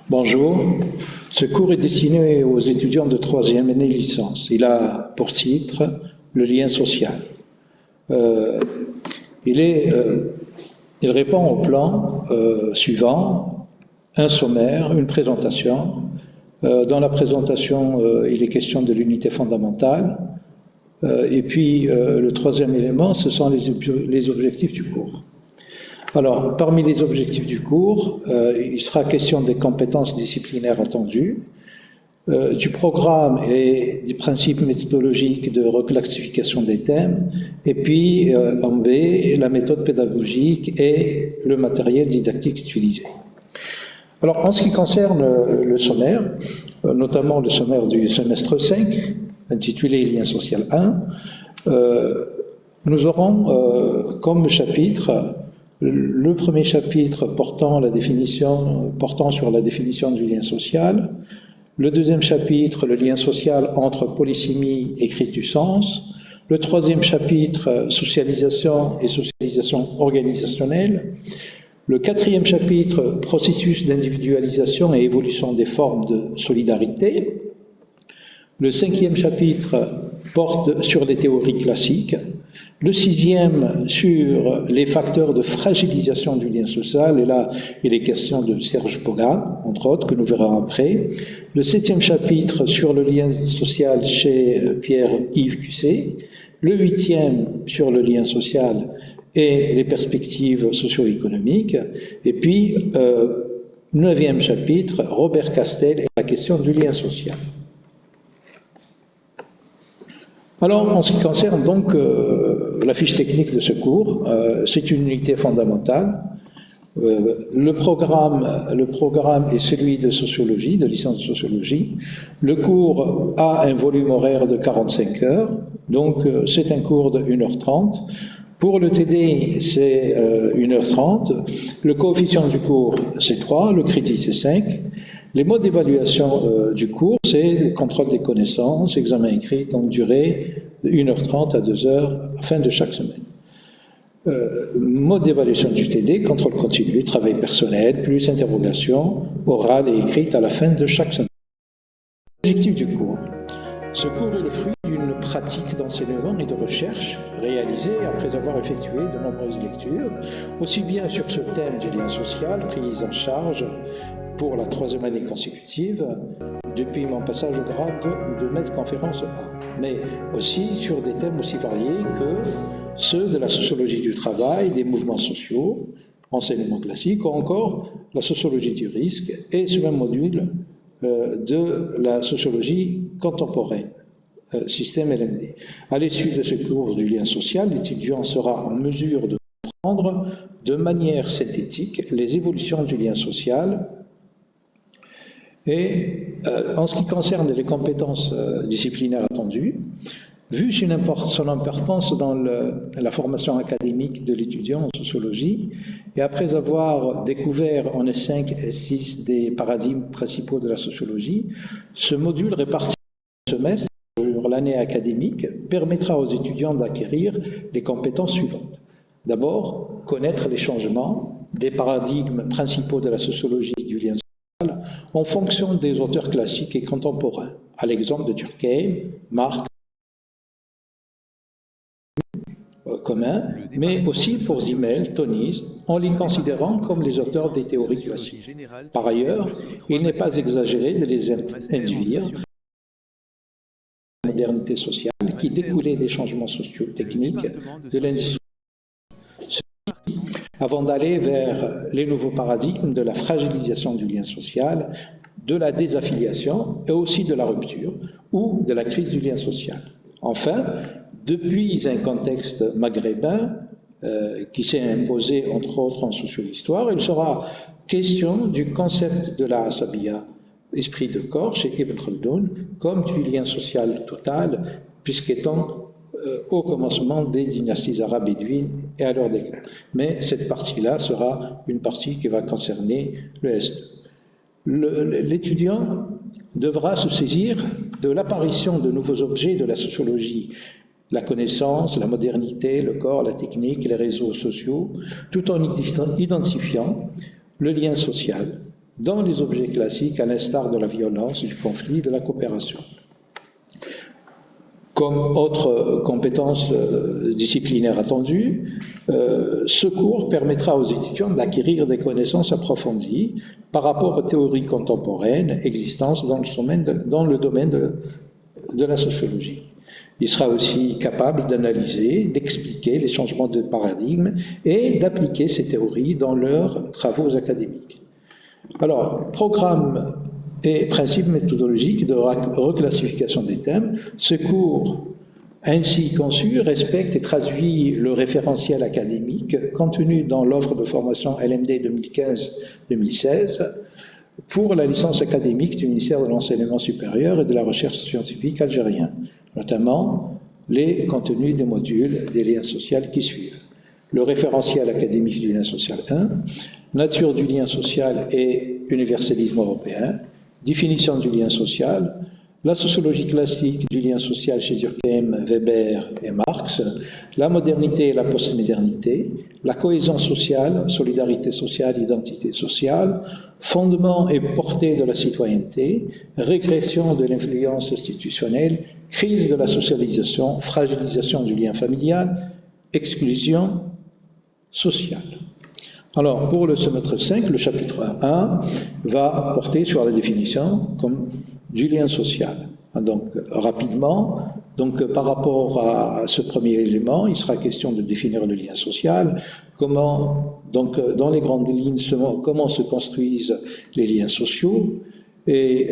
Bonjour. Ce cours est destiné aux étudiants de troisième année licence. Il a pour titre le lien social. Il répond au plan suivant, un sommaire, une présentation. Dans la présentation, il est question de l'unité fondamentale. Et puis, le troisième élément, ce sont les objectifs du cours. Alors, parmi les objectifs du cours, il sera question des compétences disciplinaires attendues, du programme et des principes méthodologiques de reclassification des thèmes, et puis, en B, la méthode pédagogique et le matériel didactique utilisé. Alors, en ce qui concerne le sommaire, notamment le sommaire du semestre 5, intitulé Lien social 1, nous aurons comme chapitre le premier chapitre portant sur la définition du lien social, le deuxième chapitre, le lien social entre polysémie et crise du sens, le troisième chapitre, socialisation et socialisation organisationnelle, le quatrième chapitre, processus d'individualisation et évolution des formes de solidarité, le cinquième chapitre porte sur les théories classiques, le sixième sur les facteurs de fragilisation du lien social, et là il est question de Serge Poga, entre autres, que nous verrons après. Le septième chapitre sur le lien social chez Pierre-Yves Cusset. Le huitième sur le lien social et les perspectives socio-économiques. Et puis, neuvième chapitre, Robert Castel et la question du lien social. Alors, en ce qui concerne donc la fiche technique de ce cours, c'est une unité fondamentale. Le programme est celui de sociologie, de licence de sociologie. Le cours a un volume horaire de 45 heures, donc c'est un cours de 1h30. Pour le TD, c'est 1h30. Le coefficient du cours, c'est 3, le crédit, c'est 5. Les modes d'évaluation du cours, c'est le contrôle des connaissances, examen écrit, donc durée de 1h30 à 2h, fin de chaque semaine. Mode d'évaluation du TD, contrôle continu, travail personnel, plus interrogation, orale et écrite à la fin de chaque semaine. Objectif du cours. Ce cours est le fruit d'une pratique d'enseignement et de recherche réalisée après avoir effectué de nombreuses lectures, aussi bien sur ce thème du lien social, prise en charge pour la troisième année consécutive, depuis mon passage au grade de maître conférence A, mais aussi sur des thèmes aussi variés que ceux de la sociologie du travail, des mouvements sociaux, enseignement classique, ou encore la sociologie du risque et ce même module de la sociologie contemporaine, système LMD. À l'issue de ce cours du lien social, l'étudiant sera en mesure de comprendre de manière synthétique les évolutions du lien social. Et en ce qui concerne les compétences disciplinaires attendues, vu son importance dans la formation académique de l'étudiant en sociologie, et après avoir découvert en S5 et S6 des paradigmes principaux de la sociologie, ce module réparti en semestre sur l'année académique permettra aux étudiants d'acquérir les compétences suivantes. D'abord, connaître les changements des paradigmes principaux de la sociologie du lien social en fonction des auteurs classiques et contemporains, à l'exemple de Durkheim, Marx, commun, mais aussi pour Simmel, Tonis, en les considérant comme les auteurs des théories classiques. Par ailleurs, il n'est pas exagéré de les induire la modernité sociale qui découlait des changements socio-techniques de l'industrie. Avant d'aller vers les nouveaux paradigmes de la fragilisation du lien social, de la désaffiliation et aussi de la rupture ou de la crise du lien social. Enfin, depuis un contexte maghrébin qui s'est imposé entre autres en socio-histoire, il sera question du concept de la Asabia, esprit de corps chez Ibn Khaldoun, comme du lien social total, puisqu'étant au commencement des dynasties arabes bédouines et à leur déclin. Mais cette partie-là sera une partie qui va concerner le Est. L'étudiant devra se saisir de l'apparition de nouveaux objets de la sociologie, la connaissance, la modernité, le corps, la technique, les réseaux sociaux, tout en identifiant le lien social dans les objets classiques, à l'instar de la violence, du conflit, de la coopération. Comme autre compétence disciplinaire attendue, ce cours permettra aux étudiants d'acquérir des connaissances approfondies par rapport aux théories contemporaines existantes dans le domaine de la sociologie. Il sera aussi capable d'analyser, d'expliquer les changements de paradigme et d'appliquer ces théories dans leurs travaux académiques. Alors, programme et principes méthodologiques de reclassification des thèmes, ce cours ainsi conçu respecte et traduit le référentiel académique contenu dans l'offre de formation LMD 2015-2016 pour la licence académique du ministère de l'Enseignement supérieur et de la Recherche scientifique algérien, notamment les contenus des modules des liens sociaux qui suivent. Le référentiel académique du lien social 1, nature du lien social et universalisme européen, définition du lien social, la sociologie classique du lien social chez Durkheim, Weber et Marx, la modernité et la postmodernité, la cohésion sociale, solidarité sociale, identité sociale, fondement et portée de la citoyenneté, régression de l'influence institutionnelle, crise de la socialisation, fragilisation du lien familial, exclusion sociale. Alors, pour le semestre 5, le chapitre 1 va porter sur la définition comme du lien social. Donc, rapidement, par rapport à ce premier élément, il sera question de définir le lien social, comment, dans les grandes lignes, comment se construisent les liens sociaux, et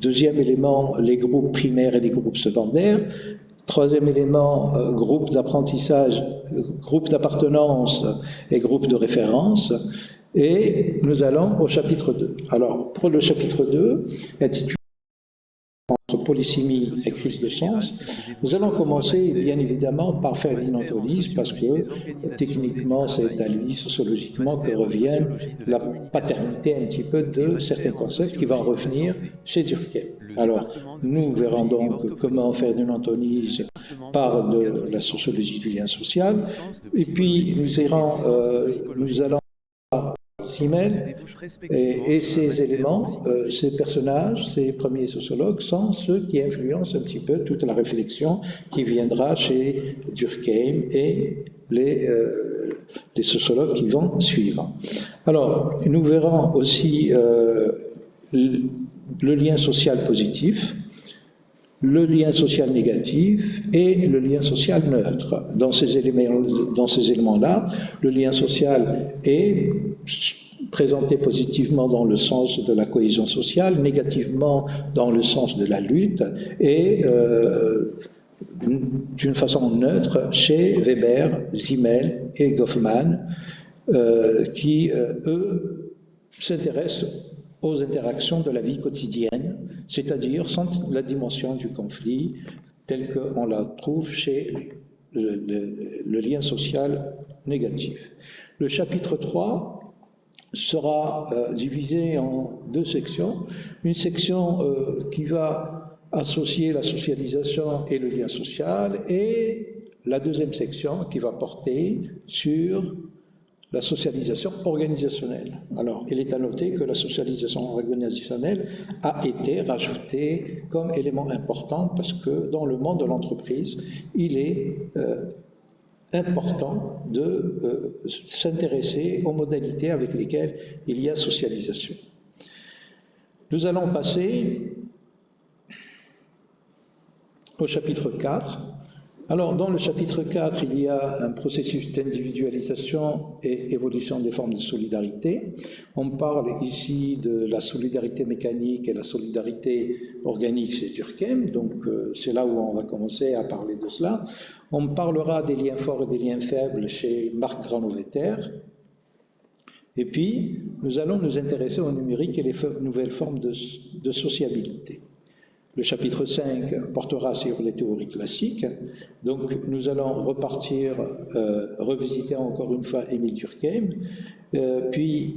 deuxième élément, les groupes primaires et les groupes secondaires. Troisième élément, groupe d'apprentissage, groupe d'appartenance et groupe de référence. Et nous allons au chapitre 2. Alors, pour le chapitre 2, intitulé entre polysémie et crise de sens, nous allons commencer bien évidemment par Ferdinand Tönnies, parce que techniquement c'est à lui, sociologiquement, que revient la paternité un petit peu de certains concepts qui vont revenir chez Durkheim. Alors, nous verrons donc comment Ferdinand Tönnies parle de la sociologie du lien social, et puis nous allons Simmel et ces éléments, ces personnages, ces premiers sociologues sont ceux qui influencent un petit peu toute la réflexion qui viendra chez Durkheim et les sociologues qui vont suivre. Alors, nous verrons aussi le lien social positif, le lien social négatif et le lien social neutre. Dans ces éléments-là, le lien social est présenté positivement dans le sens de la cohésion sociale, négativement dans le sens de la lutte, et d'une façon neutre chez Weber, Simmel et Goffman, qui, eux, s'intéressent aux interactions de la vie quotidienne, c'est-à-dire sans la dimension du conflit telle qu'on la trouve chez le lien social négatif. Le chapitre 3 sera divisé en deux sections. Une section qui va associer la socialisation et le lien social, et la deuxième section qui va porter sur la socialisation organisationnelle. Alors, il est à noter que la socialisation organisationnelle a été rajoutée comme élément important parce que dans le monde de l'entreprise, il est important de s'intéresser aux modalités avec lesquelles il y a socialisation. Nous allons passer au chapitre 4. Alors, dans le chapitre 4, il y a un processus d'individualisation et évolution des formes de solidarité. On parle ici de la solidarité mécanique et la solidarité organique chez Durkheim, donc c'est là où on va commencer à parler de cela. On parlera des liens forts et des liens faibles chez Marc Granovetter. Et puis, nous allons nous intéresser au numérique et les nouvelles formes de sociabilité. Le chapitre 5 portera sur les théories classiques. Donc, nous allons revisiter encore une fois Émile Durkheim, puis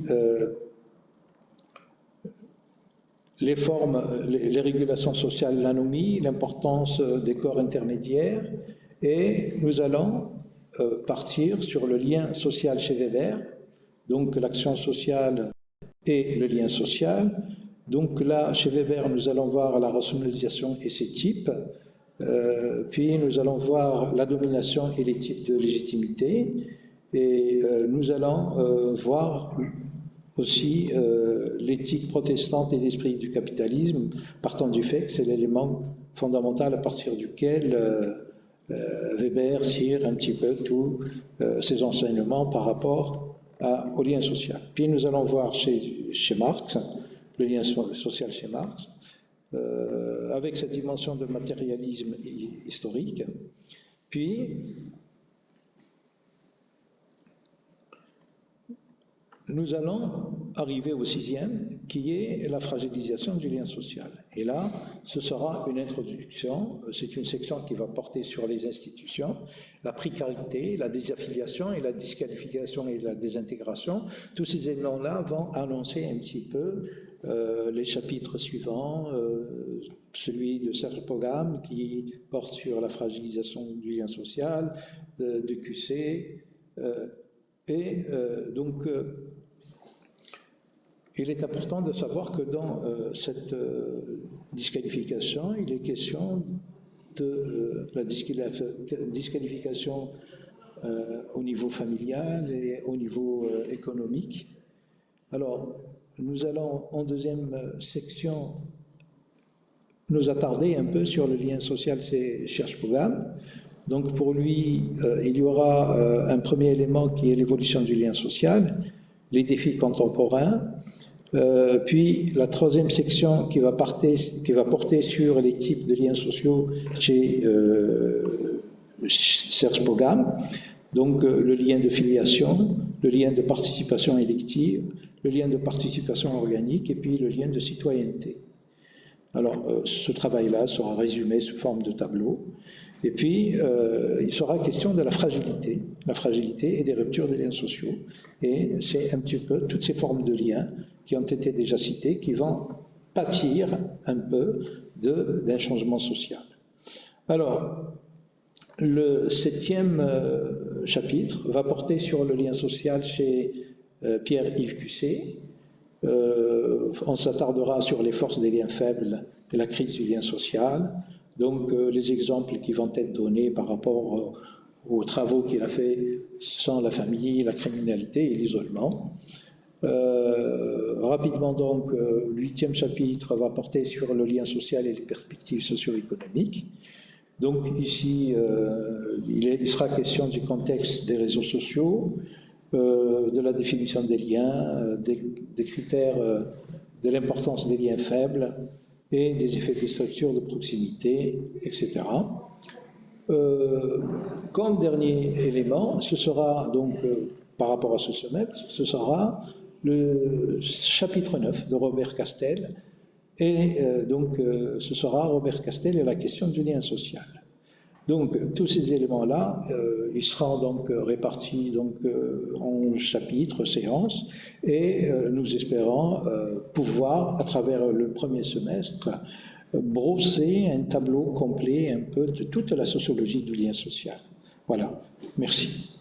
les formes, les régulations sociales, l'anomie, l'importance des corps intermédiaires, et nous allons partir sur le lien social chez Weber, donc l'action sociale et le lien social. Donc là, chez Weber, nous allons voir la rationalisation et ses types, puis nous allons voir la domination et les types de légitimité, et nous allons voir aussi l'éthique protestante et l'esprit du capitalisme, partant du fait que c'est l'élément fondamental à partir duquel Weber tire un petit peu tous ses enseignements par rapport au lien social. Puis nous allons voir chez Marx, le lien social chez Marx, avec cette dimension de matérialisme historique. Puis, nous allons arriver au sixième, qui est la fragilisation du lien social. Et là, ce sera une introduction, c'est une section qui va porter sur les institutions, la précarité, la désaffiliation et la disqualification et la désintégration. Tous ces éléments-là vont annoncer un petit peu les chapitres suivants, celui de Serge Pogam qui porte sur la fragilisation du lien social, de QC, donc il est important de savoir que dans cette disqualification, il est question de la disqualification au niveau familial et au niveau économique. Alors, nous allons en deuxième section nous attarder un peu sur le lien social chez Serge Pogam. Donc pour lui, il y aura un premier élément qui est l'évolution du lien social, les défis contemporains, puis la troisième section qui va porter sur les types de liens sociaux chez Serge Pogam, donc le lien de filiation, le lien de participation élective, le lien de participation organique et puis le lien de citoyenneté. Alors ce travail-là sera résumé sous forme de tableau. Et puis, il sera question de la fragilité et des ruptures des liens sociaux. Et c'est un petit peu toutes ces formes de liens qui ont été déjà citées, qui vont pâtir un peu d'un changement social. Alors, le septième chapitre va porter sur le lien social chez Pierre-Yves Cusset. On s'attardera sur les forces des liens faibles et la crise du lien social. Donc, les exemples qui vont être donnés par rapport aux travaux qu'il a fait sont la famille, la criminalité et l'isolement. Rapidement, donc, le huitième chapitre va porter sur le lien social et les perspectives socio-économiques. Donc, ici, il sera question du contexte des réseaux sociaux, de la définition des liens, des critères de l'importance des liens faibles, et des effets des structures de proximité, etc. Comme dernier élément, ce sera donc, par rapport à ce semestre, ce sera le chapitre 9 de Robert Castel, et donc ce sera Robert Castel et la question du lien social. Donc tous ces éléments-là, ils seront donc répartis donc, en chapitres, séances, et nous espérons pouvoir, à travers le premier semestre, brosser un tableau complet un peu de toute la sociologie du lien social. Voilà, merci.